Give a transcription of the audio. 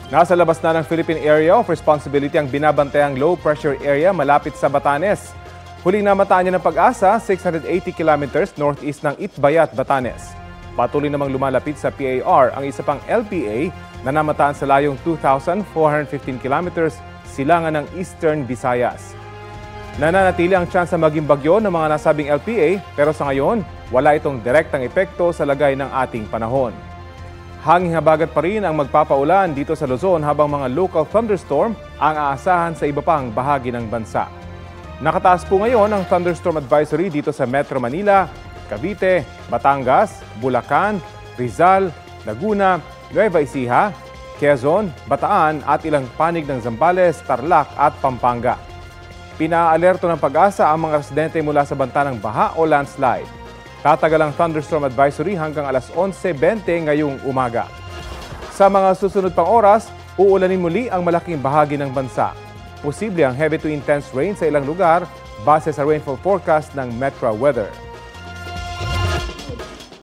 Nasa labas na ng Philippine Area of Responsibility ang binabantayang low pressure area malapit sa Batanes. Huling namataan niya ng Pag-asa, 680 kilometers northeast ng Itbayat, Batanes. Patuloy namang lumalapit sa PAR ang isa pang LPA na namataan sa layong 2,415 kilometers silangan ng Eastern Visayas. Nananatili ang tsansa maging bagyo ng mga nasabing LPA pero sa ngayon, wala itong direktang epekto sa lagay ng ating panahon. Hanging habagat pa rin ang magpapaulan dito sa Luzon habang mga local thunderstorm ang aasahan sa iba pang bahagi ng bansa. Nakataas po ngayon ang thunderstorm advisory dito sa Metro Manila, Cavite, Batangas, Bulacan, Rizal, Laguna, Nueva Ecija, Quezon, Bataan at ilang panig ng Zambales, Tarlac at Pampanga. Pinaalerto ng Pag-asa ang mga residente mula sa banta ng baha o landslide. Tatagal ang thunderstorm advisory hanggang alas 11:20 ngayong umaga. Sa mga susunod pang oras, uulanin muli ang malaking bahagi ng bansa. Posible ang heavy to intense rain sa ilang lugar base sa rainfall forecast ng Metro Weather.